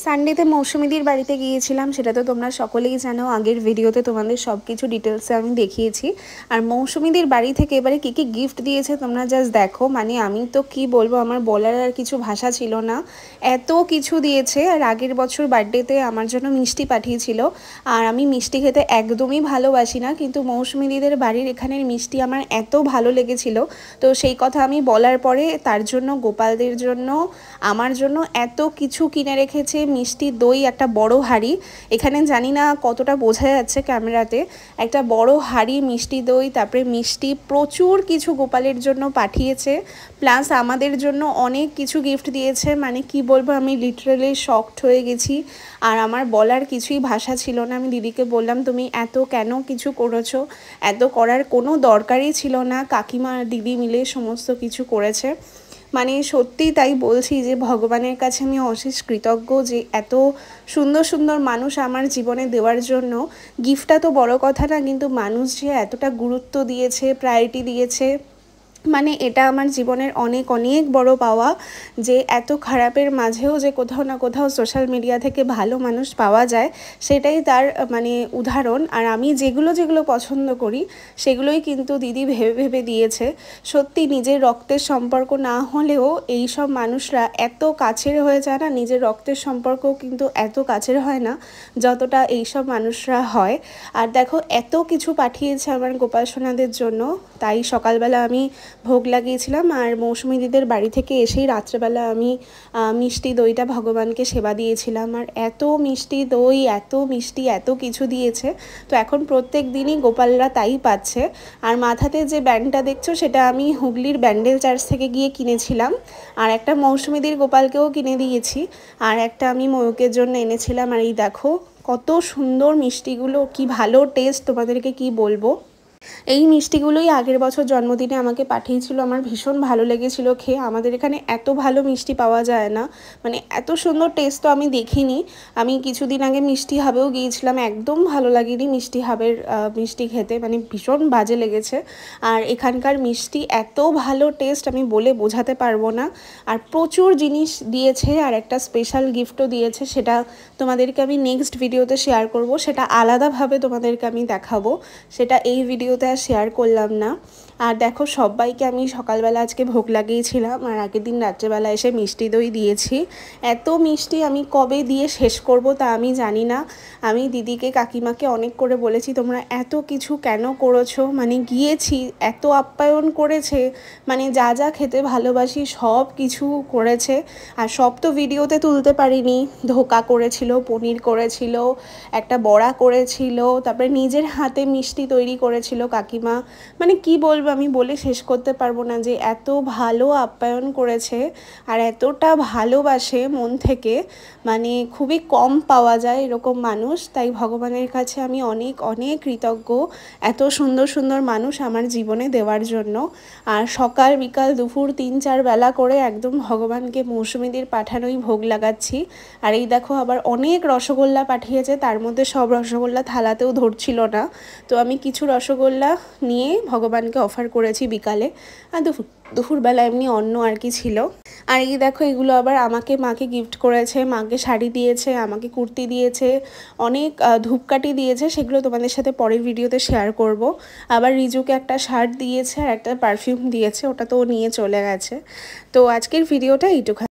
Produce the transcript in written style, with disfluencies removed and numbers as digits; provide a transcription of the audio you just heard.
সানডেতে মৌসুমীদির বাড়িতে গিয়েছিলাম, সেটা তো তোমরা সকলেই জানো। আগের ভিডিওতে তোমাদের সব কিছু ডিটেলসে আমি দেখিয়েছি। আর মৌসুমীদির বাড়ি থেকে এবারে কী কী গিফট দিয়েছে তোমরা জাস্ট দেখো। মানে আমি তো কি বলবো, আমার বলার আর কিছু ভাষা ছিল না, এত কিছু দিয়েছে। আর আগের বছর বার্থডেতে আমার জন্য মিষ্টি পাঠিয়েছিল, আর আমি মিষ্টি খেতে একদমই ভালোবাসি না, কিন্তু মৌসুমীদিদের বাড়ির এখানের মিষ্টি আমার এত ভালো লেগেছিল। তো সেই কথা আমি বলার পরে তার জন্য, গোপালদের জন্য, আমার জন্য এত কিছু কিনে রেখেছে। মিষ্টি দই, একটা বড় হাঁড়ি, এখানে জানি না কতটা বোঝা যাচ্ছে ক্যামেরাতে, একটা বড় হাঁড়ি মিষ্টি দই, তারপরে মিষ্টি প্রচুর কিছু গোপালের জন্য পাঠিয়েছে, প্লাস আমাদের জন্য অনেক কিছু গিফট দিয়েছে। মানে কি বলবো, আমি লিটারালি শকড হয়ে গেছি। আর আমার বলার কিছুই ভাষা ছিল না। আমি দিদিকে বললাম, তুমি এত কেন কিছু করেছো, এত করার কোনো দরকারই ছিল না। কাকিমা আর দিদি মিলে সমস্ত কিছু করেছে। মানে সত্যিই তাই বলছি যে ভগবানের কাছে আমি অশেষ কৃতজ্ঞ যে এত সুন্দর সুন্দর মানুষ আমার জীবনে দেওয়ার জন্য। গিফটটা তো বড় কথা না, কিন্তু মানুষ যে এতটা গুরুত্ব দিয়েছে, প্রায়োরিটি দিয়েছে, মানে এটা আমার জীবনের অনেক অনেক বড় পাওয়া। যে এত খারাপের মাঝেও যে কোথাও না কোথাও সোশ্যাল মিডিয়া থেকে ভালো মানুষ পাওয়া যায়, সেটাই তার মানে উদাহরণ। আর আমি যেগুলো যেগুলো পছন্দ করি সেগুলোই কিন্তু দিদি ভেবে ভেবে দিয়েছে। সত্যি নিজের রক্তের সম্পর্ক না হলেও এই সব মানুষরা এত কাছের হয়ে যায় না, নিজের রক্তের সম্পর্কও কিন্তু এত কাছের হয় না যতটা এইসব মানুষরা হয়। আর দেখো এত কিছু পাঠিয়েছে আমার গোপাল সোনাদের জন্য। তাই সকালবেলা আমি ভোগ লাগিয়েছিলাম, আর মৌসুমী দিদির বাড়ি থেকে এসেই রাত্রেবেলা আমি মিষ্টি দইটা ভগবানকে সেবা দিয়েছিলাম। আর এত মিষ্টি দই, এত মিষ্টি, এত কিছু দিয়েছে। তো এখন প্রত্যেক দিনই গোপালরা তাই পাচ্ছে। আর মাথাতে যে ব্যান্ডটা দেখছো সেটা আমি হুগলির ব্যান্ডেল চার্চ থেকে গিয়ে কিনেছিলাম। আর একটা মৌসুমীদির গোপালকেও কিনে দিয়েছি, আর একটা আমি ময়ূকের জন্য এনেছিলাম। আর এই দেখো কত সুন্দর মিষ্টিগুলো, কি ভালো টেস্ট, তোমাদেরকে কি বলবো। এই মিষ্টিগুলোই আগের বছর জন্মদিনে আমাকে পাঠিয়েছিল, আমার ভীষণ ভালো লেগেছিল খেয়ে। আমাদের এখানে এত ভালো মিষ্টি পাওয়া যায় না, মানে এত সুন্দর টেস্ট তো আমি দেখিনি। আমি কিছুদিন আগে মিষ্টি হাবেও গিয়েছিলাম, একদম ভালো লাগেনি মিষ্টি হাবের মিষ্টি খেতে, মানে ভীষণ বাজে লেগেছে। আর এখানকার মিষ্টি এত ভালো টেস্ট আমি বলে বোঝাতে পারবো না। আর প্রচুর জিনিস দিয়েছে, আর একটা স্পেশাল গিফটও দিয়েছে, সেটা তোমাদেরকে আমি নেক্সট ভিডিওতে শেয়ার করব। সেটা আলাদাভাবে তোমাদেরকে আমি দেখাবো, সেটা এই ভিডিওতে আর শেয়ার করলাম না। আর দেখো সবাইকে আমি সকালবেলা আজকে ভোগ লাগিয়েছিলাম, আর আগের দিন রাত্রেবেলা এসে মিষ্টি দই দিয়েছি। এত মিষ্টি আমি কবে দিয়ে শেষ করব তা আমি জানি না। আমি দিদিকে, কাকিমাকে অনেক করে বলেছি, তোমরা এত কিছু কেন করেছো, মানে গিয়েছি, এত আপ্যায়ন করেছে, মানে যা যা খেতে ভালোবাসি সব কিছু করেছে। আর সব তো ভিডিওতে তুলতে পারিনি। ধোকা করেছিল, পনির করেছিল, একটা বড়া করেছিল, তারপরে নিজের হাতে মিষ্টি তৈরি করেছিল কাকিমা। মানে কি বলবো, আমি বলে শেষ করতে পারবো না যে এত ভালো আপ্যায়ন করেছে আর এতটা ভালোবাসে মন থেকে। মানে খুবই কম পাওয়া যায় এরকম মানুষ। তাই ভগবানের কাছে আমি অনেক অনেক কৃতজ্ঞ এত সুন্দর সুন্দর মানুষ আমার জীবনে দেওয়ার জন্য। আর সকাল বিকাল দুপুর 3-4 বেলা করে একদম ভগবানকে মৌসুমীদির পাঠানোই ভোগ লাগাচ্ছি। আর এই দেখো আবার অনেক রসগোল্লা পাঠিয়েছে, তার মধ্যে সব রসগোল্লা থালাতেও ধরছিল না। তো আমি কিছু রসগোল্লা নিয়ে ভগবানকে অফার করেছি বিকালে। আর দুপুরবেলা এমনি অন্ন আর কি ছিল। আর এই দেখো এগুলো আবার আমাকে, মাকে গিফট করেছে, মাকে শাড়ি দিয়েছে, আমাকে কুর্তি দিয়েছে, অনেক ধূপকাঠি দিয়েছে, সেগুলো তোমাদের সাথে পরের ভিডিওতে শেয়ার করব। আবার রিজুকে একটা শার্ট দিয়েছে আর একটা পারফিউম দিয়েছে, ওটা তো ও নিয়ে চলে গেছে। তো আজকের ভিডিওটা এইটুকু।